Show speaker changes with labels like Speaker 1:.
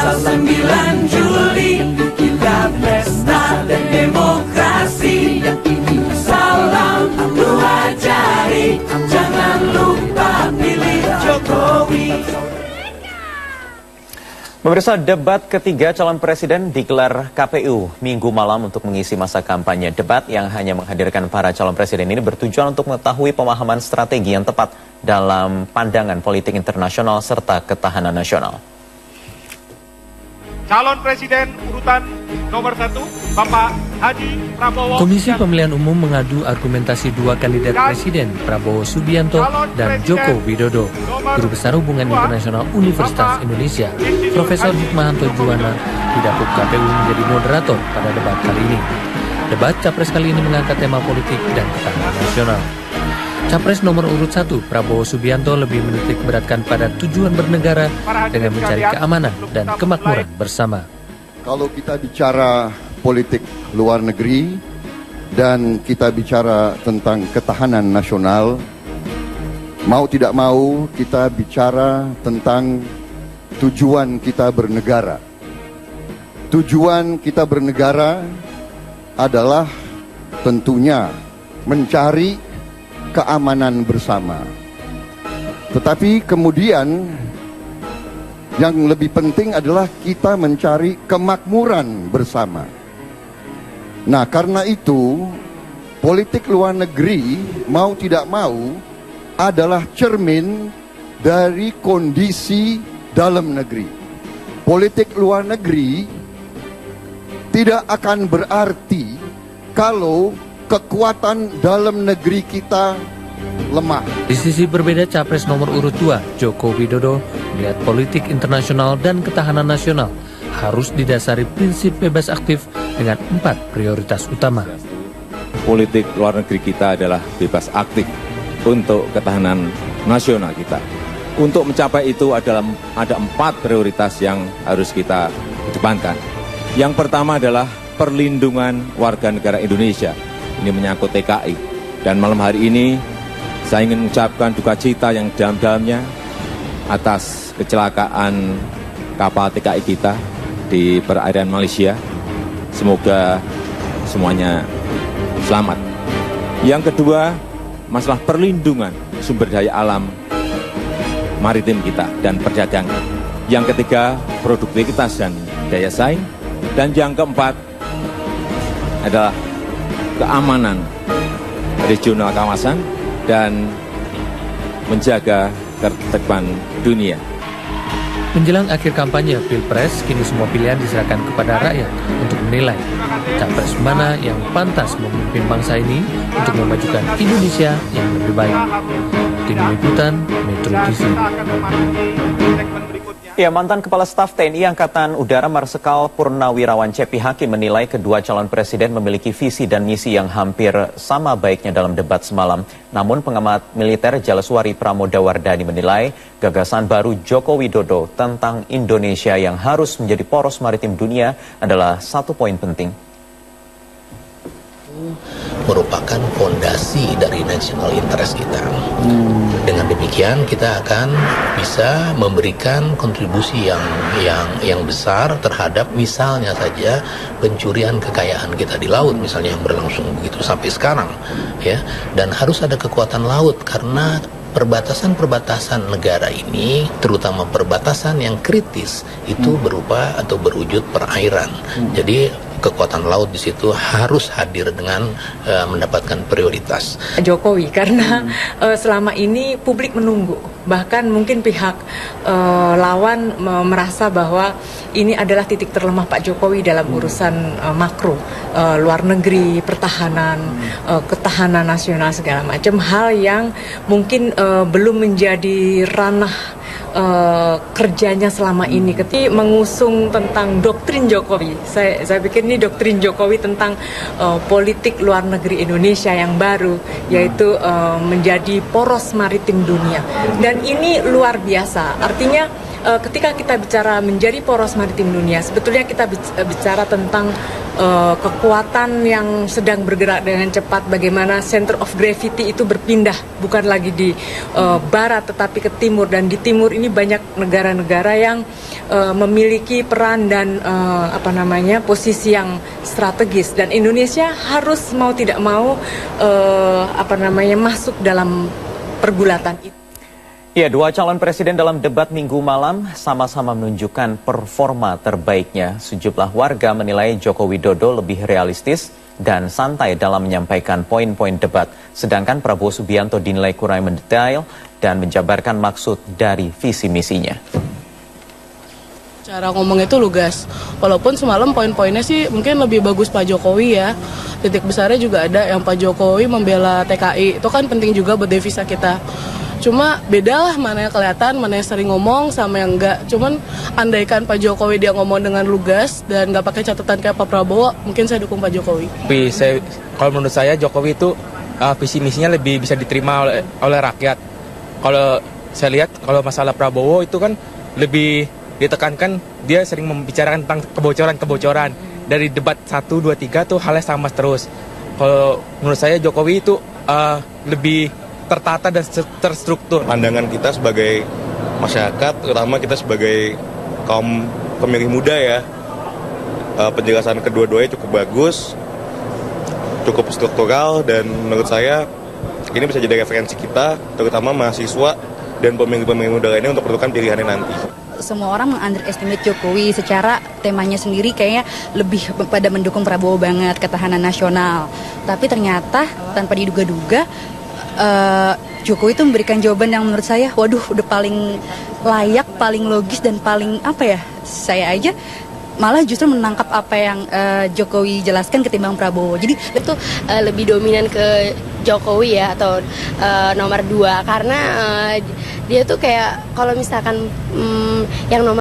Speaker 1: tanggal 9 Juli kita pesta dan demokrasi. Salam dua jari, jangan lupa pilih Jokowi.
Speaker 2: Pemirsa, debat ketiga calon presiden digelar KPU Minggu malam untuk mengisi masa kampanye. Debat yang hanya menghadirkan para calon presiden ini bertujuan untuk mengetahui pemahaman strategi yang tepat dalam pandangan politik internasional serta ketahanan nasional.
Speaker 3: Calon presiden urutan nomor 1, Bapak Haji Prabowo.
Speaker 4: Komisi Pemilihan Umum mengadu argumentasi dua kandidat presiden, Prabowo Subianto dan Joko Widodo. Guru Besar Hubungan Internasional Universitas Indonesia, Profesor Hikmahanto Juwana, didapuk KPU menjadi moderator pada debat kali ini. Debat Capres kali ini mengangkat tema politik dan ketahanan nasional. Capres nomor urut 1, Prabowo Subianto, lebih menitik beratkan pada tujuan bernegara dengan mencari keamanan dan kemakmuran bersama.
Speaker 5: Kalau kita bicara politik luar negeri dan kita bicara tentang ketahanan nasional, mau tidak mau kita bicara tentang tujuan kita bernegara. Tujuan kita bernegara adalah tentunya mencari keamanan bersama. Tetapi kemudian yang lebih penting adalah kita mencari kemakmuran bersama. Nah, karena itu politik luar negeri mau tidak mau adalah cermin dari kondisi dalam negeri. Politik luar negeri tidak akan berarti kalau kekuatan dalam negeri kita lemah.
Speaker 4: Di sisi berbeda, Capres nomor urut 2, Joko Widodo, melihat politik internasional dan ketahanan nasional harus didasari prinsip bebas aktif dengan 4 prioritas utama.
Speaker 6: Politik luar negeri kita adalah bebas aktif untuk ketahanan nasional kita. Untuk mencapai itu ada 4 prioritas yang harus kita kedepankan. Yang pertama adalah perlindungan warga negara Indonesia. Ini menyangkut TKI. Dan malam hari ini saya ingin mengucapkan duka cita yang dalam-dalamnya atas kecelakaan kapal TKI kita di perairan Malaysia. Semoga semuanya selamat. Yang kedua, masalah perlindungan sumber daya alam maritim kita dan perdagangan. Yang ketiga, produktivitas dan daya saing. Dan yang keempat adalah keamanan regional kawasan dan menjaga ketertiban dunia.
Speaker 4: Menjelang akhir kampanye Pilpres, kini semua pilihan diserahkan kepada rakyat untuk menilai capres mana yang pantas memimpin bangsa ini untuk memajukan Indonesia yang lebih baik. Tim Liputan Metro TV.
Speaker 2: Ya, mantan Kepala Staf TNI Angkatan Udara Marsikal Purnawirawan Cepi Hakim menilai kedua calon presiden memiliki visi dan misi yang hampir sama baiknya dalam debat semalam. Namun pengamat militer Jalaswari Pramodawardhani menilai gagasan baru Joko Widodo tentang Indonesia yang harus menjadi poros maritim dunia adalah satu poin penting.
Speaker 7: Merupakan fondasi dari national interest kita. Dengan demikian kita akan bisa memberikan kontribusi yang besar terhadap misalnya saja pencurian kekayaan kita di laut misalnya yang berlangsung begitu sampai sekarang, ya. Dan harus ada kekuatan laut karena perbatasan-perbatasan negara ini, terutama perbatasan yang kritis, itu berupa atau berwujud perairan. Jadi kekuatan laut di situ harus hadir dengan mendapatkan prioritas.
Speaker 8: Jokowi karena selama ini publik menunggu, bahkan mungkin pihak lawan merasa bahwa ini adalah titik terlemah Pak Jokowi dalam urusan makro, luar negeri, pertahanan, ketahanan nasional segala macam hal yang mungkin belum menjadi ranah kerjanya selama ini. Ketika mengusung tentang doktrin Jokowi, saya pikir ini doktrin Jokowi tentang politik luar negeri Indonesia yang baru, yaitu menjadi poros maritim dunia. Dan ini luar biasa, artinya ketika kita bicara menjadi poros maritim dunia, sebetulnya kita bicara tentang kekuatan yang sedang bergerak dengan cepat, bagaimana center of gravity itu berpindah, bukan lagi di barat tetapi ke timur, dan di timur ini banyak negara-negara yang memiliki peran dan posisi yang strategis, dan Indonesia harus mau tidak mau masuk dalam pergulatan itu.
Speaker 2: Ya, dua calon presiden dalam debat Minggu malam sama-sama menunjukkan performa terbaiknya. Sejumlah warga menilai Joko Widodo lebih realistis dan santai dalam menyampaikan poin-poin debat. Sedangkan Prabowo Subianto dinilai kurang mendetail dan menjabarkan maksud dari visi misinya.
Speaker 9: Cara ngomong itu lugas, walaupun semalam poin-poinnya sih mungkin lebih bagus Pak Jokowi ya. Titik besarnya juga ada yang Pak Jokowi membela TKI, itu kan penting juga buat devisa kita. Cuma bedalah mana yang kelihatan, mana yang sering ngomong sama yang enggak. Cuman andaikan Pak Jokowi dia ngomong dengan lugas dan nggak pakai catatan kayak Pak Prabowo, mungkin saya dukung Pak Jokowi.
Speaker 10: Tapi kalau menurut saya Jokowi itu visi misinya lebih bisa diterima oleh rakyat. Kalau saya lihat kalau masalah Prabowo itu kan lebih ditekankan, dia sering membicarakan tentang kebocoran-kebocoran. Dari debat 1, 2, 3 tuh halnya sama terus. Kalau menurut saya Jokowi itu lebih tertata dan terstruktur.
Speaker 11: Pandangan kita sebagai masyarakat, terutama kita sebagai kaum pemilih muda ya, penjelasan kedua-duanya cukup bagus, cukup struktural, dan menurut saya ini bisa jadi referensi kita, terutama mahasiswa dan pemilih-pemilih muda lainnya untuk menentukan pilihannya nanti.
Speaker 12: Semua orang meng-underestimate Jokowi secara temanya sendiri kayaknya lebih pada mendukung Prabowo banget, ketahanan nasional. Tapi ternyata tanpa diduga-duga Jokowi itu memberikan jawaban yang menurut saya, waduh, udah paling layak, paling logis, dan paling saya aja malah justru menangkap apa yang Jokowi jelaskan ketimbang Prabowo. Jadi
Speaker 13: itu lebih dominan ke Jokowi ya, atau nomor 2, karena dia tuh kayak kalau misalkan yang nomor